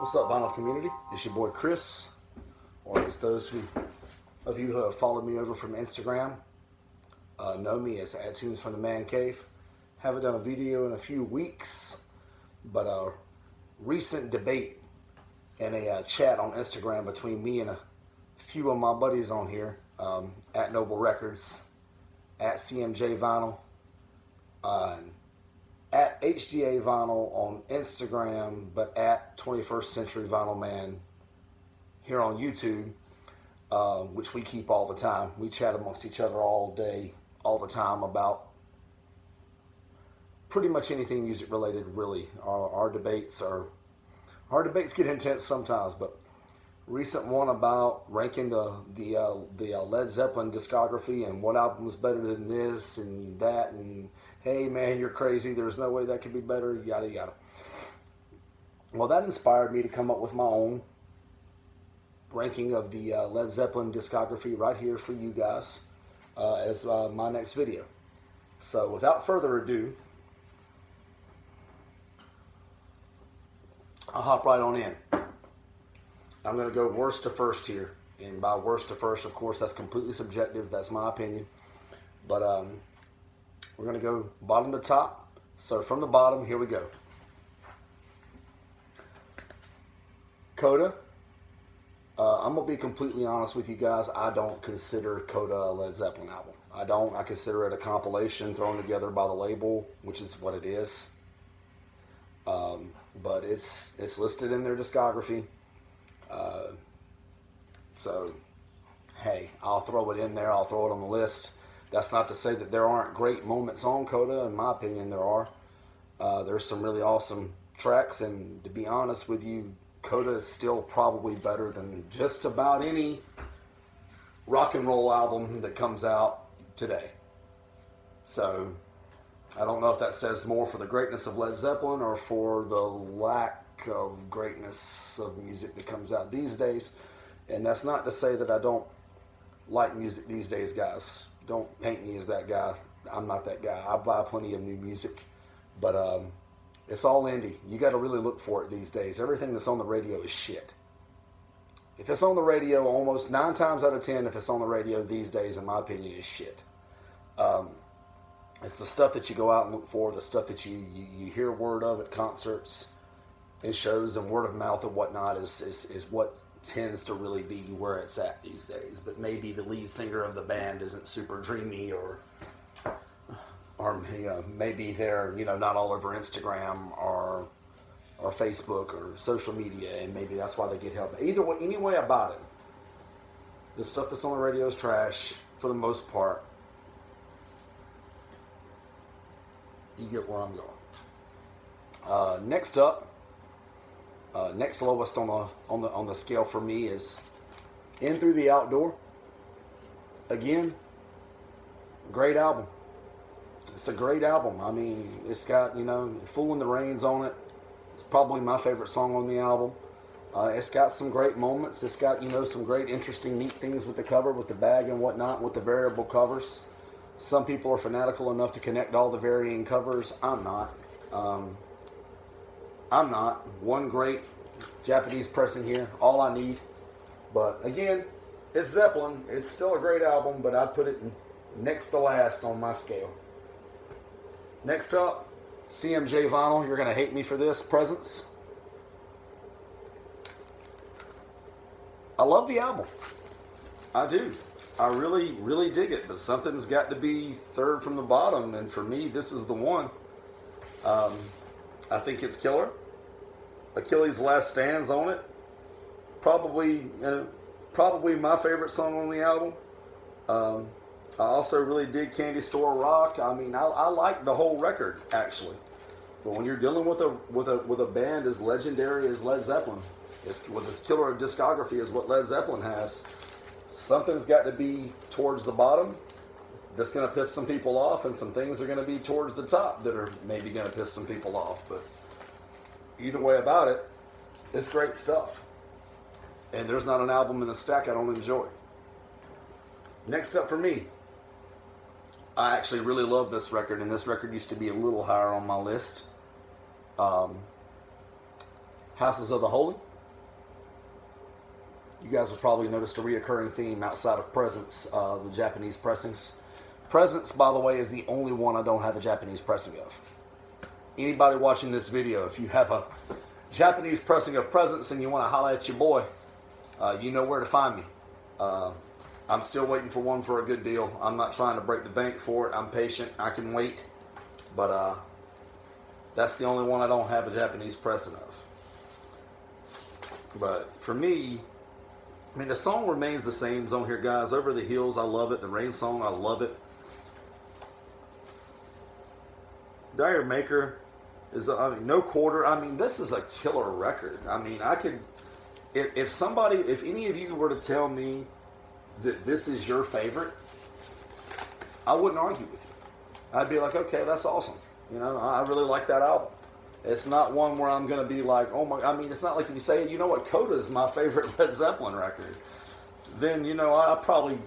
What's up, vinyl community? It's your boy Chris, or as those of you who have followed me over from Instagram know me as @Tunes from the Man Cave. Haven't done a video in a few weeks, but a recent debate and a chat on Instagram between me and a few of my buddies on here, at Noble Records, at CMJ Vinyl, at HGA Vinyl on Instagram, but at 21st Century Vinyl Man here on YouTube, which we keep all the time. We chat amongst each other all day, all the time about pretty much anything music related, really. Our debates get intense sometimes, but recent one about ranking the Led Zeppelin discography and what album was better than this and that, and hey man, you're crazy, there's no way that could be better, yada yada. Well, that inspired me to come up with my own ranking of the Led Zeppelin discography right here for you guys as my next video. So without further ado, I'll hop right on in. I'm going to go worst to first here. And by worst to first, of course, that's completely subjective. That's my opinion. But we're going to go bottom to top. So from the bottom, here we go. Coda. I'm going to be completely honest with you guys. I don't consider Coda a Led Zeppelin album. I don't. I consider it a compilation thrown together by the label, which is what it is. But it's listed in their discography. So, hey, I'll throw it in there. I'll throw it on the list. That's not to say that there aren't great moments on Coda. In my opinion, there are. There's some really awesome tracks, and to be honest with you, Coda is still probably better than just about any rock and roll album that comes out today. So, I don't know if that says more for the greatness of Led Zeppelin or for the lack of greatness of music that comes out these days. And that's not to say that I don't like music these days, guys. Don't paint me as that guy. I'm not that guy. I buy plenty of new music, but it's all indie. You got to really look for it these days. Everything that's on the radio is shit. If it's on the radio, almost 9 times out of 10, if it's on the radio these days, in my opinion, is shit. It's the stuff that you go out and look for, the stuff that you hear word of at concerts and shows and word of mouth and whatnot is what tends to really be where it's at these days. But maybe the lead singer of the band isn't super dreamy, or maybe they're not all over Instagram or Facebook or social media, and maybe that's why they get help. Either way, any way about it, the stuff that's on the radio is trash for the most part. You get where I'm going. Next up, next lowest on the scale for me is In Through the Outdoor. Again, great album. It's a great album. I mean, it's got Fooling the Rains on it. It's probably my favorite song on the album. It's got some great moments. It's got some great, interesting, neat things with the cover, with the bag and whatnot, with the variable covers. Some people are fanatical enough to connect all the varying covers. I'm not. I'm not. One great Japanese pressing here, all I need. But again, it's Zeppelin. It's still a great album, but I'd put it next to last on my scale. Next up, CMJ Vinyl. You're going to hate me for this. Presence. I love the album. I do. I really, really dig it, but something's got to be third from the bottom, and for me, this is the one. I think it's killer. Achilles' Last Stand's on it. Probably my favorite song on the album. I also really dig Candy Store Rock. I mean, I like the whole record, actually. But when you're dealing with a band as legendary as Led Zeppelin, with as killer a discography as what Led Zeppelin has, something's got to be towards the bottom that's going to piss some people off, and some things are going to be towards the top that are maybe going to piss some people off. But either way about it, it's great stuff. And there's not an album in the stack I don't enjoy. Next up for me, I actually really love this record, and this record used to be a little higher on my list. Houses of the Holy. You guys have probably noticed a reoccurring theme outside of Presence, the Japanese pressings. Presence, by the way, is the only one I don't have a Japanese pressing of. Anybody watching this video, if you have a Japanese pressing of Presence and you want to holler at your boy, you know where to find me. I'm still waiting for one for a good deal. I'm not trying to break the bank for it. I'm patient. I can wait. But that's the only one I don't have a Japanese pressing of. But for me, I mean, the song remains the same. It's on here, guys. Over the Hills, I love it. The Rain song, I love it. Dire Maker is, I mean, No Quarter. I mean, this is a killer record. I mean, I could, if any of you were to tell me that this is your favorite, I wouldn't argue with you. I'd be like, okay, that's awesome. You know, I really like that album. It's not one where I'm going to be like, oh my, I mean, it's not like if you say, you know what, Coda is my favorite Led Zeppelin record. Then, you know, I probably,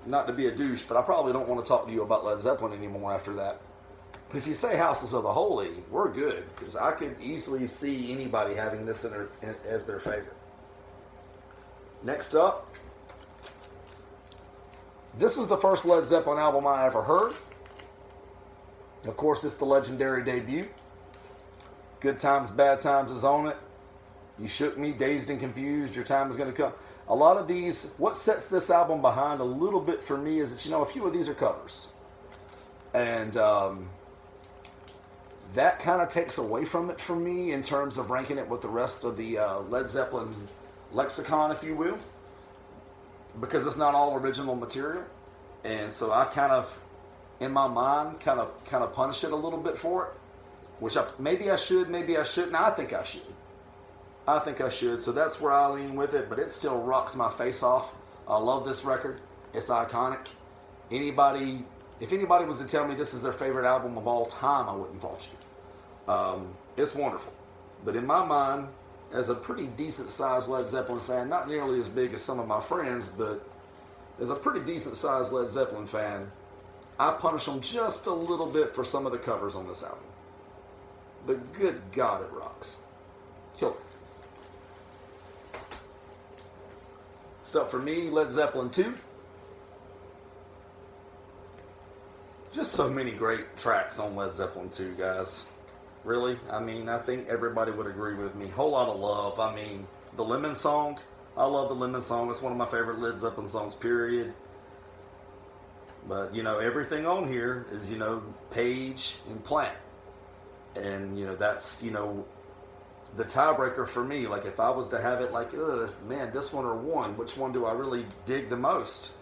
not to be a douche, but I probably don't want to talk to you about Led Zeppelin anymore after that. But if you say Houses of the Holy, we're good. Because I could easily see anybody having this as their favorite. Next up, this is the first Led Zeppelin album I ever heard. Of course, it's the legendary debut. Good Times, Bad Times is on it. You Shook Me, Dazed and Confused, Your Time Is Gonna Come. A lot of these, what sets this album behind a little bit for me is that, you know, a few of these are covers. And that kind of takes away from it for me in terms of ranking it with the rest of the Led Zeppelin lexicon, if you will. Because it's not all original material. And so I kind of, in my mind, kind of punish it a little bit for it. Which maybe I should, maybe I shouldn't. I think I should. I think I should. So that's where I lean with it. But it still rocks my face off. I love this record. It's iconic. If anybody was to tell me this is their favorite album of all time, I wouldn't fault you. It's wonderful. But in my mind, as a pretty decent sized Led Zeppelin fan, not nearly as big as some of my friends, but as a pretty decent sized Led Zeppelin fan, I punish them just a little bit for some of the covers on this album. But good God, it rocks. Killer. So for me, Led Zeppelin II. Just so many great tracks on Led Zeppelin II, guys. Really, I mean, I think everybody would agree with me. Whole Lot of Love. I mean, the Lemon song. I love the Lemon song. It's one of my favorite Led Zeppelin songs, period. But, you know, everything on here is, you know, Page and Plant. And, you know, that's, you know, the tiebreaker for me. Like, if I was to have it like, man, this one or one, which one do I really dig the most?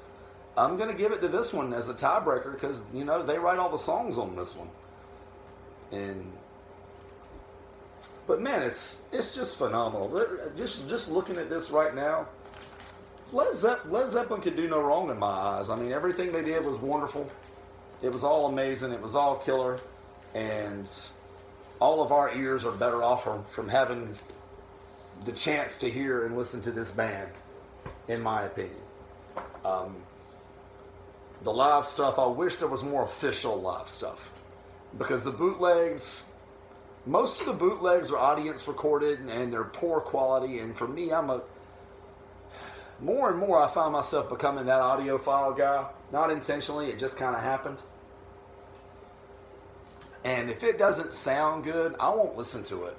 I'm going to give it to this one as a tiebreaker because, you know, they write all the songs on this one. But, man, it's just phenomenal. Just looking at this right now, Led Zeppelin could do no wrong in my eyes. I mean, everything they did was wonderful. It was all amazing. It was all killer. And all of our ears are better off from having the chance to hear and listen to this band, in my opinion. The live stuff, I wish there was more official live stuff. Because the bootlegs, most of the bootlegs are audience recorded and they're poor quality. And for me, more and more I find myself becoming that audiophile guy. Not intentionally, it just kind of happened. And if it doesn't sound good, I won't listen to it.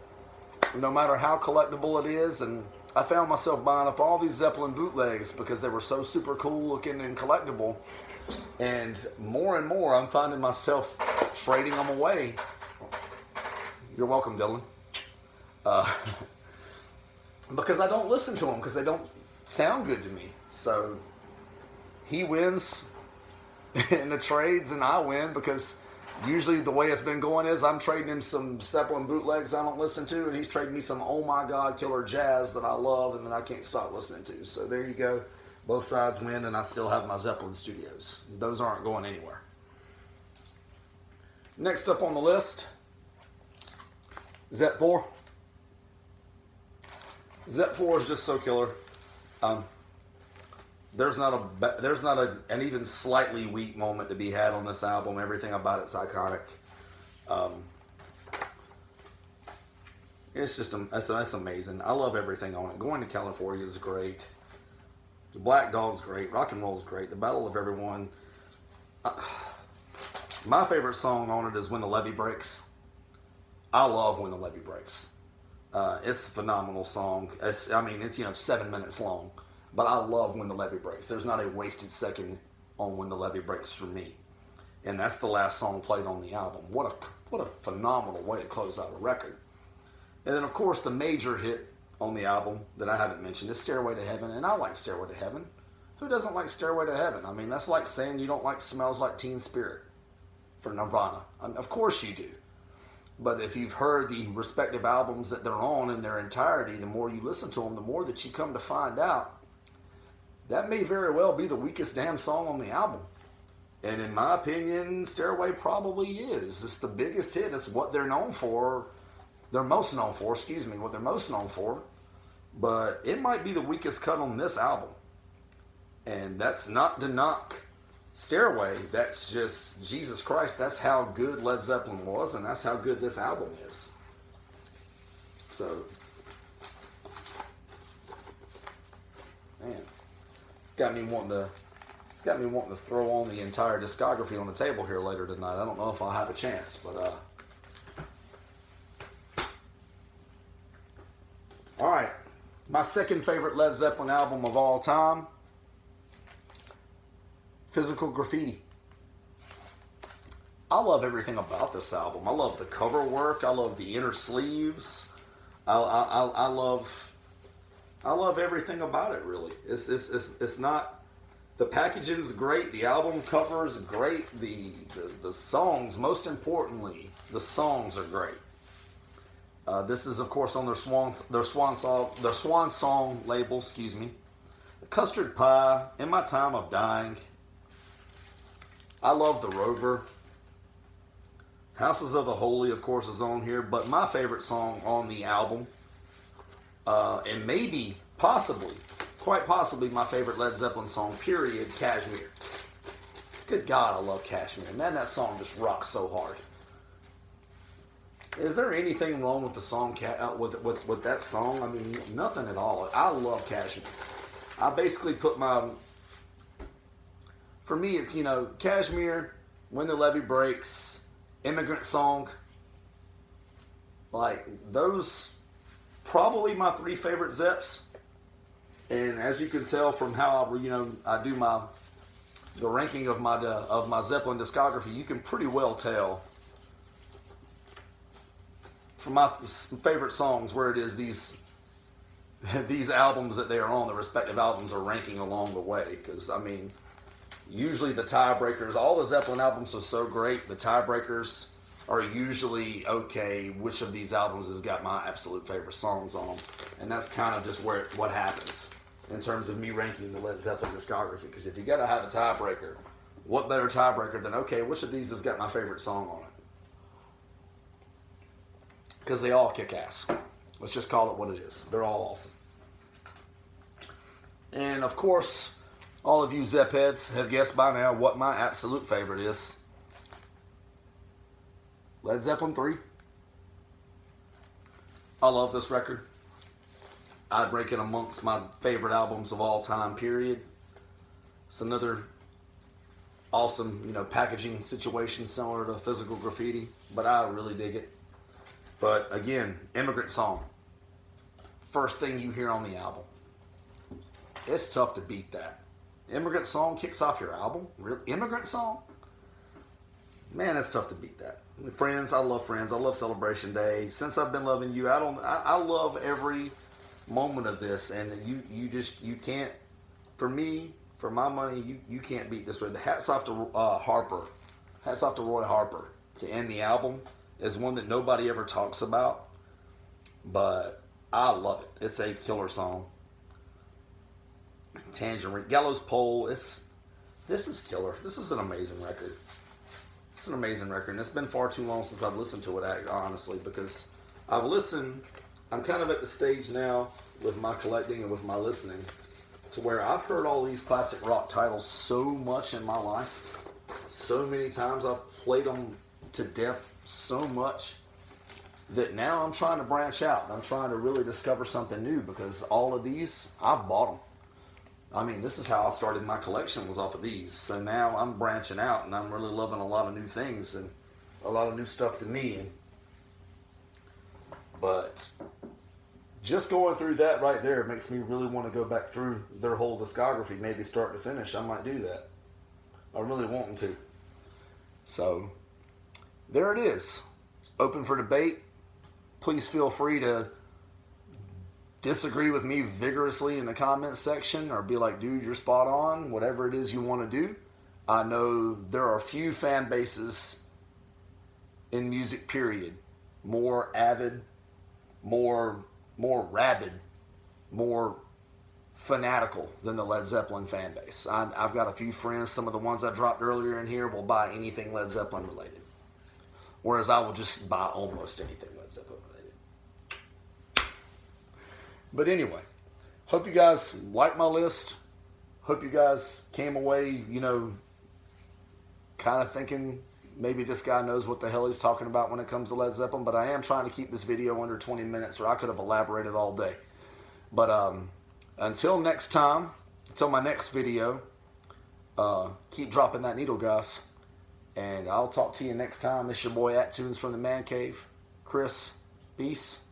No matter how collectible it is. And I found myself buying up all these Zeppelin bootlegs because they were so super cool looking and collectible. And more I'm finding myself trading them away. You're welcome, Dylan. Because I don't listen to them because they don't sound good to me. So he wins in the trades and I win because usually the way it's been going is I'm trading him some Zeppelin bootlegs I don't listen to, and he's trading me some oh my god killer jazz that I love and that I can't stop listening to. So there you go. Both sides win, and I still have my Zeppelin studios. Those aren't going anywhere. Next up on the list, Zep 4. Zep 4 is just so killer. There's not an even slightly weak moment to be had on this album. Everything about it's iconic. It's just it's amazing. I love everything on it. Going to California is great. The Black Dog's great. Rock and Roll's great. The Battle of Everyone. My favorite song on it is When the Levee Breaks. I love When the Levee Breaks. It's a phenomenal song. It's 7 minutes long, but I love When the Levee Breaks. There's not a wasted second on When the Levee Breaks for me, and that's the last song played on the album. What a phenomenal way to close out a record. And then of course the major hit on the album that I haven't mentioned is Stairway to Heaven, and I like Stairway to Heaven. Who doesn't like Stairway to Heaven? I mean, that's like saying you don't like Smells Like Teen Spirit for Nirvana. Of course you do. But if you've heard the respective albums that they're on in their entirety, the more you listen to them, the more that you come to find out that may very well be the weakest damn song on the album. And in my opinion, Stairway probably is. It's the biggest hit. It's what they're known for. They're most known for, what they're most known for. But it might be the weakest cut on this album. And that's not to knock Stairway. That's just, Jesus Christ, that's how good Led Zeppelin was, and that's how good this album is. So, man, it's got me wanting to throw on the entire discography on the table here later tonight. I don't know if I'll have a chance, but all right. My second favorite Led Zeppelin album of all time, Physical Graffiti. I love everything about this album. I love the cover work. I love the inner sleeves. I love everything about it. Really, it's not. The packaging's great. The album cover is great. The songs, most importantly, the songs are great. This is, of course, on their swan song label. Excuse me. Custard Pie. In My Time of Dying. I love The Rover. Houses of the Holy, of course, is on here. But my favorite song on the album, and maybe, possibly, quite possibly my favorite Led Zeppelin song, period, Kashmir. Good God, I love Kashmir. Man, that song just rocks so hard. Is there anything wrong with the song, with that song? I mean, nothing at all. I love Kashmir. I basically put for me, it's, Kashmir, When the Levee Breaks, Immigrant Song. Like, those probably my three favorite Zeps. And as you can tell from how I do the ranking of my Zeppelin discography, you can pretty well tell from my favorite songs where it is these albums that they are on, the respective albums are ranking along the way. Because, I mean, usually the tiebreakers, all the Zeppelin albums are so great, the tiebreakers are usually, okay, which of these albums has got my absolute favorite songs on them? And that's kind of just what happens in terms of me ranking the Led Zeppelin discography. Because if you got to have a tiebreaker, what better tiebreaker than, okay, which of these has got my favorite song on it? Because they all kick ass. Let's just call it what it is. They're all awesome. And of course, all of you Zepp heads have guessed by now what my absolute favorite is. Led Zeppelin III. I love this record. I'd rank it amongst my favorite albums of all time, period. It's another awesome, packaging situation similar to Physical Graffiti, but I really dig it. But again, Immigrant Song. First thing you hear on the album. It's tough to beat that. Immigrant Song kicks off your album? Really? Immigrant Song? Man, it's tough to beat that. Friends, I love Friends. I love Celebration Day. Since I've Been Loving You, I love every moment of this, and you can't, for me, for my money, you can't beat this. Hats off to Harper. Hats off to Roy Harper to end the album. Is one that nobody ever talks about, but I love it. It's a killer song. Tangerine, Gallows Pole. This is killer. This is an amazing record. It's an amazing record, and it's been far too long since I've listened to it, honestly, because I've listened. I'm kind of at the stage now with my collecting and with my listening to where I've heard all these classic rock titles so much in my life, so many times. I've played them to death so much that now I'm trying to branch out. I'm trying to really discover something new, because all of these, I've bought them. I mean, this is how I started my collection, was off of these. So now I'm branching out, and I'm really loving a lot of new things and a lot of new stuff to me. But just going through that right there makes me really want to go back through their whole discography, maybe start to finish. I might do that. I really want to. So there it is. It's open for debate. Please feel free to disagree with me vigorously in the comments section, or be like, dude, you're spot on, whatever it is you want to do. I know there are a few fan bases in music, period, more avid, more rabid, more fanatical than the Led Zeppelin fan base. I've got a few friends, some of the ones I dropped earlier in here will buy anything Led Zeppelin related, whereas I will just buy almost anything Led Zeppelin related. But anyway, hope you guys like my list. Hope you guys came away, kind of thinking maybe this guy knows what the hell he's talking about when it comes to Led Zeppelin. But I am trying to keep this video under 20 minutes, or I could have elaborated all day. But until next time, until my next video, keep dropping that needle, guys. And I'll talk to you next time. It's your boy At Tunes from the Man Cave. Chris, peace.